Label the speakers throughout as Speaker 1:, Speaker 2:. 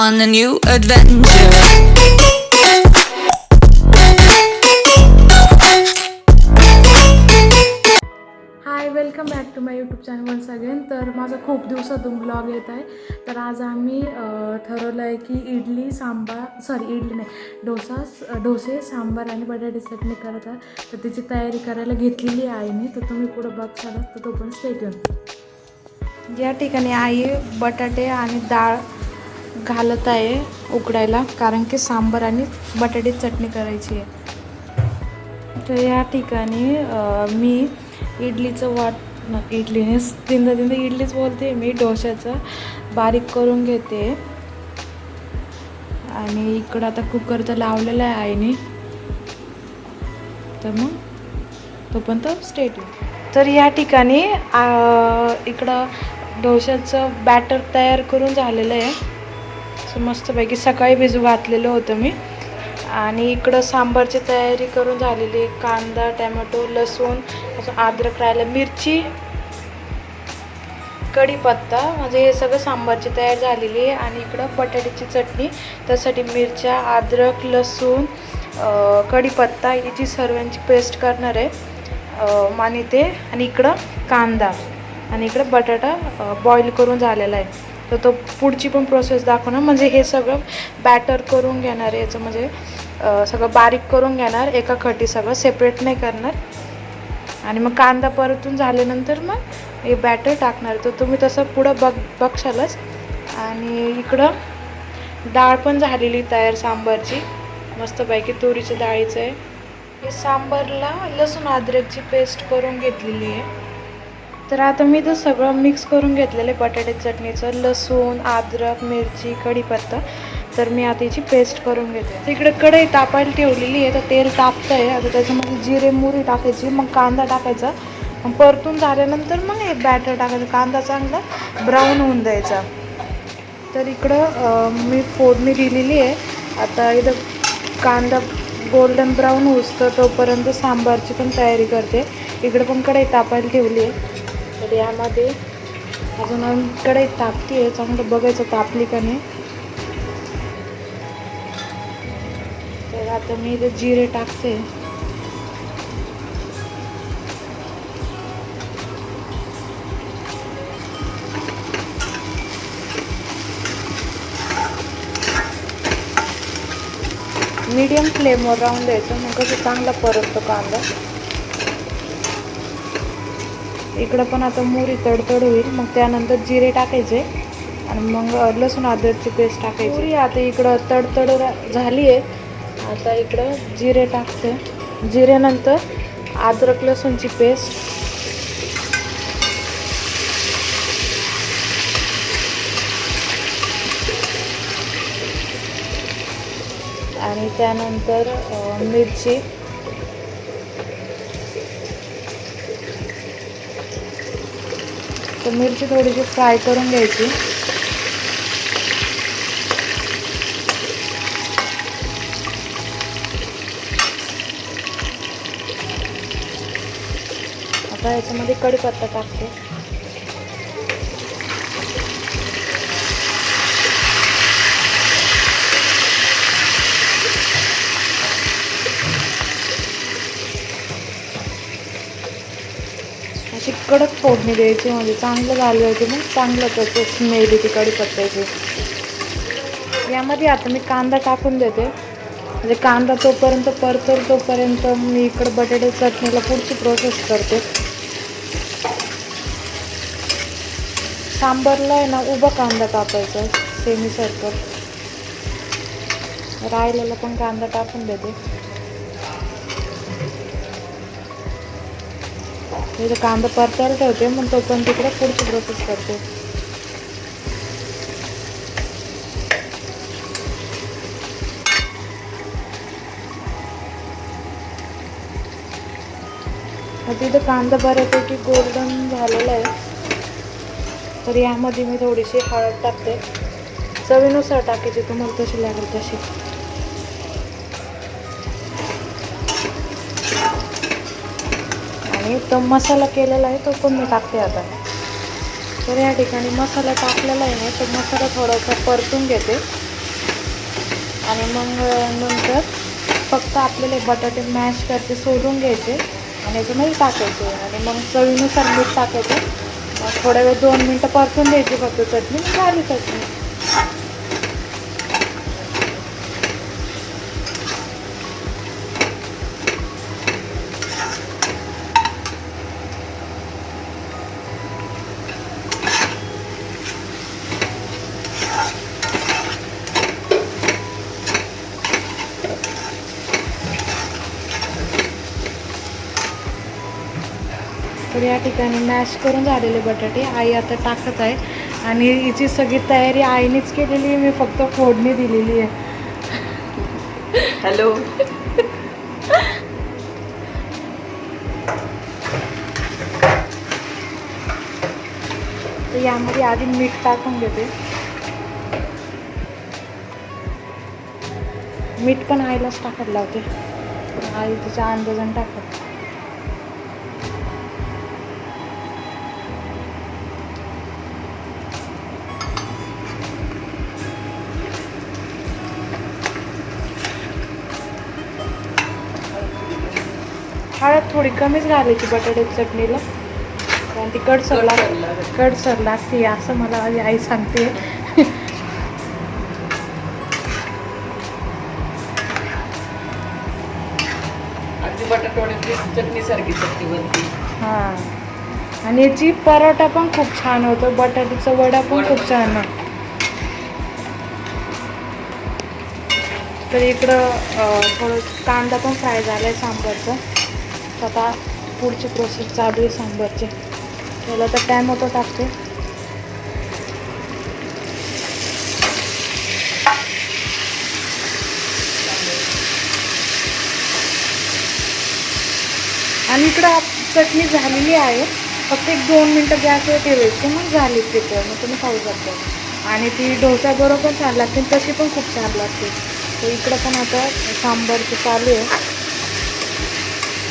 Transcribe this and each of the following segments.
Speaker 1: on a new adventure.
Speaker 2: Hi, welcome back to my YouTube channel once again. तर माझा खूप दिवसातून blog येत आहे. तर आज आम्ही ठरवलं आहे की इडली नाही, डोसे सांबार आणि बटाटे चटणी करत आहे. तर त्याची तयारी करायला घेतलेली आहे आईने. तर तुम्ही पुढं बघशाल तर तो पण स्टे ट्यून. या ठिकाणी आई बटाटे आणि डाळ घालत आहे उकडायला, कारण की सांबार आणि बटाटे चटणी करायची आहे. तर या ठिकाणी मी इडलीचं इडलीने तीनदा इडलीच बोलते मी, डोश्याचं बारीक करून घेते. आणि इकडं आता कुकर तर लावलेला आहे आईने. तर मग तोपर्यंत स्टेट. तर या ठिकाणी इकडं डोश्याचं बॅटर तयार करून झालेलं आहे. सो मस्तपैकी सकाळी भिजू घातलेलं होतं मी. आणि इकडं सांबारची तयारी करून झालेली. कांदा, टॅमॅटो, लसूण, अद्रक राहिलं, मिरची, कढीपत्ता, म्हणजे हे सगळं सांबारची तयारी झालेली आहे. आणि इकडं बटाट्याची चटणी, त्यासाठी मिरच्या, अद्रक, लसूण, कढीपत्ता याची सर्वांची पेस्ट करणार आहे. आणि इकडं कांदा आणि इकडं बटाटा बॉईल करून झालेला आहे. तर तो पुढची पण प्रोसेस दाखवणार. म्हणजे हे सगळं बॅटर करून घेणार आहे, याचं म्हणजे सगळं बारीक करून घेणार एका खटी, सगळं सेपरेट नाही करणार. आणि मग कांदा परतून झाल्यानंतर मग हे बॅटर टाकणार. तर तुम्ही तसं पुढं बघशालच. आणि इकडं डाळ पण झालेली तयार सांबारची, मस्तपैकी तुरीच्या डाळीचं आहे. हे सांबारला लसूण अद्रकची पेस्ट करून घेतलेली आहे. तर आता मी तर सगळं मिक्स करून घेतलेलं आहे बटाट्याच्या चटणीचं, लसूण, अद्रक, मिरची, कढीपत्ता. तर मी आता याची पेस्ट करून घेते. तर इकडे कढई तापायला ठेवलेली आहे. तर तेल तापतं आहे. आता त्याच्यामध्ये जिरे मोहरी टाकायची, मग कांदा टाकायचा, मग परतून झाल्यानंतर मग हे बॅटर टाकायचं. कांदा चांगला ब्राऊन होऊन द्यायचा. तर इकडं मी फोडणी दिलेली आहे. आता इथं कांदा गोल्डन ब्राऊन होतं तोपर्यंत सांबारची पण तयारी करते. इकडं पण कढई तापायला ठेवली आहे. तर यामध्ये अजून कढई तापती आहे, चांगलं बघायचं तापली का नाही. तर आता मी इथं जिरे टाकते. मीडियम फ्लेमवर राहून द्यायचं, मग कसं चांगला परततो कांदा. इकडं पण आता मोहरी तडतड होईल, मग त्यानंतर जिरे टाकायचे आणि मग लसूण अद्रकची पेस्ट टाकायची. मोहरी आता इकडं तडतड झाली आहे. आता इकडं जिरे टाकते. जिऱ्यानंतर अद्रक लसूणची पेस्ट, आणि त्यानंतर मिरची, तर मिरची थोडीशी फ्राय करून घ्यायची. आता याच्यामध्ये कढीपत्ता टाकते. अशी कडक फोडणी द्यायची, म्हणजे चांगलं झालं होते. मग चांगलं त्याचं स्मेल येते कढीपत्त्याची. यामध्ये आता मी कांदा टाकून देते. म्हणजे कांदा तोपर्यंत परतल तोपर्यंत मी इकडं बटाटे चटणीला पुढची प्रोसेस करते. सांबारला आहे ना उभा कांदा टाकायचा, सेमी सर्कल. राहिलेला पण कांदा टाकून देते. इथं कांदा परतायला ठेवते, मग तोपर्यंत तिकडे पुढची प्रोसेस करते. तिथं कांदा बऱ्यापैकी गोल्डन झालेला आहे. तर यामध्ये मी थोडीशी हळद टाकते, चवीनुसार टाकायची, तुम्हाला कशी लागेल तशी. आणि तो मसाला केलेला आहे तो पण मी टाकते आता. तर या ठिकाणी मसाला टाकलेला आहे ना, तो मसाला थोडासा परतून घेते. आणि मग नंतर फक्त आपल्याला बटाटे मॅश करते सोडून घ्यायचे आणि याच्यामध्ये टाकायचे आणि मग चवीनुसार मीठ टाकायचं. मग थोड्या वेळ 2 मिनटं परतून द्यायची फक्त चटणी, मग झाली चटणी. तर या ठिकाणी मॅश करून झालेले बटाटे आई आता टाकत आहे आणि हिची सगळी तयारी आईनेच केलेली आहे, मी फक्त फोडणी दिलेली आहे.
Speaker 1: हॅलो.
Speaker 2: तर यामध्ये आधी मीठ टाकून घेते. मीठ पण आईलाच टाकायला लावते, आई तिच्या अंदाजाने टाकत. हळद थोडी कमीच घालायची बटाट्याच्या चटणीला, कारण ती कडसर लागते असं मला माझी आई सांगते.
Speaker 1: अगदी बटाटवड्याची चटणी सारखी चटणी बनते.
Speaker 2: हां, आणि याची परोठा पण खूप छान होतो, बटाट्याचा वडा पण खूप छान आहे. तर इकडं थोडं कांदा पण फ्राय झाला आहे सांबारचा. आता पुढची प्रोसेस चालू आहे सांबारची. त्याला तर टॅमॅटो टाकते. आणि इकडं चटणी झालेली आहे, फक्त 1-2 मिनटं गॅसवर ठेवायची, मग झाली प्रिपेअर, मग तुम्ही खाऊ शकता. आणि ती डोसाबरोबर छान लागते, तशी पण खूप छान लागते. तर इकडं पण आता सांबारचं चालू आहे.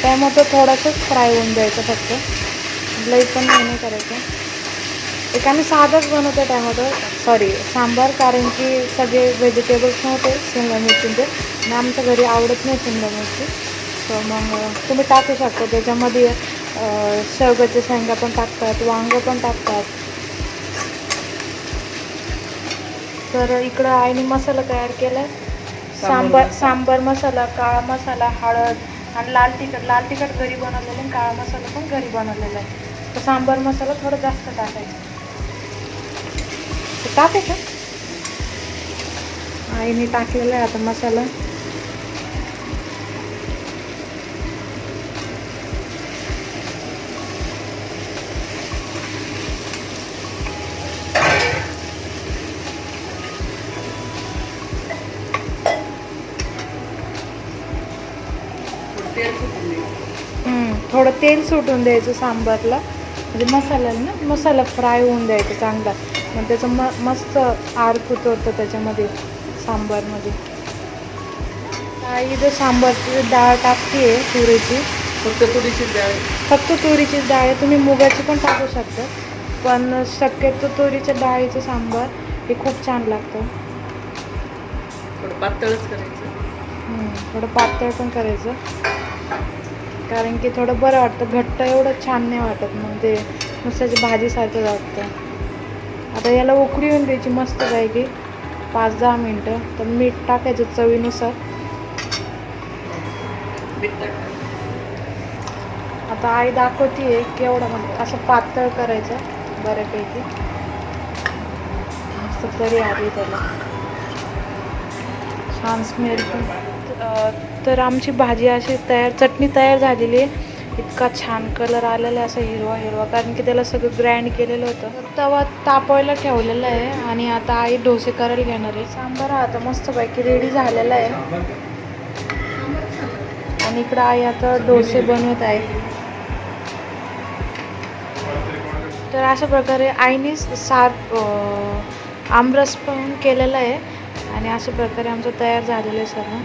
Speaker 2: टॅमॅटो थोडंसंच फ्राय होऊन द्यायचं फक्त, लई पण नाही करायचं. एक आम्ही साधंच बनवतो सांबार, कारण की सगळे व्हेजिटेबल्स नव्हते शिमला मिरचीचे आणि आमच्या घरी आवडत नाही शिमला मिरची. तर मग तुम्ही टाकू शकता त्याच्यामध्ये. शेवग्याच्या शेंगा पण टाकतात, वांगं पण टाकतात. तर इकडं आईने मसाला तयार केला आहे. सांबार मसाला, काळा मसाला, हळद आणि लाल तिखट घरी बनवलेलं आणि काळा मसाला पण घरी बनवलेला आहे. तर सांबार मसाला थोडा जास्त टाकायचा. टाकायचा आईने टाकलेला आहे आता मसाला. थोडं तेल सुटून द्यायचं सांबारला, म्हणजे मसाल्याला मसाला फ्राय होऊन द्यायचा चांगला, मग त्याचं मस्त अर्क उतरतं त्याच्यामध्ये सांबारमध्ये. इथं सांबारची डाळ टाकते तुरीची,
Speaker 1: फक्त
Speaker 2: तुरीची डाळ आहे. तुम्ही मुगाची पण टाकू शकता, पण शक्यतो तुरीच्या डाळीचं सांबार हे खूप छान लागतं.
Speaker 1: थोडं पातळच करायचं,
Speaker 2: थोडं पातळ पण करायचं, कारण की थोडं बरं वाटतं. घट्ट एवढं छान नाही वाटत, मग ते नुसत्याची भाजीसारखं वाटतं. आता याला उकळी येऊन द्यायची मस्त पैकी 5-10 मिनटं. तर मीठ टाकायचं चवीनुसार. आता आई दाखवतीये केवढं, म्हणजे असं पातळ करायचं बऱ्यापैकी. मस्त तरी आली त्याला, छान स्मेल पण. तर आमची भाजी अशी चटणी तयार झालेली आहे. इतका छान कलर आलेला आहे, असा हिरवा, कारण की त्याला सगळं ग्राइंड केलेलं होतं. तवा तापवायला ठेवलेला आहे आणि आता आई डोसे करायला घेणार आहे. सांबार आता मस्तपैकी रेडी झालेला आहे आणि इकडं आई आता डोसे बनवत आहे. तर अशा प्रकारे आईने आमरस पण केलेला आहे आणि अशा प्रकारे आमचं तयार झालेलं आहे सर्व.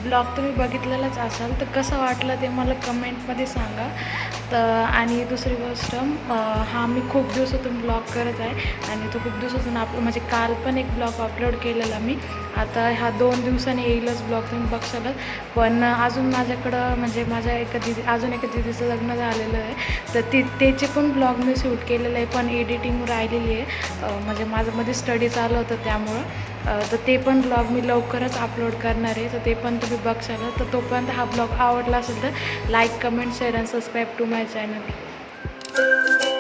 Speaker 2: ब्लॉग तुम्ही बघितलेलाच असाल, तर कसं वाटलं ते मला कमेंटमध्ये सांगा. तर आणि दुसरी गोष्ट, हा मी खूप दिवसातून ब्लॉग करत आहे आणि तो खूप दिवसातून म्हणजे काल पण एक ब्लॉग अपलोड केलेला मी. आता ह्या 2 दिवसांनी येईलच ब्लॉग, तुम्ही बघशालच. पण अजून माझ्याकडं म्हणजे माझ्या अजून एका दीदीचं लग्न झालेलं आहे, तर त्याचे पण ब्लॉग मी शूट केलेलं आहे, पण एडिटिंग राहिलेली आहे. म्हणजे माझं मध्ये स्टडी चालू होतं त्यामुळं. तर ते पण ब्लॉग मी लवकरच अपलोड करणार आहे, तर ते पण तुम्ही बघशाल. तर तोपर्यंत हा ब्लॉग आवडला असेल तर like, comment, share and subscribe to my channel.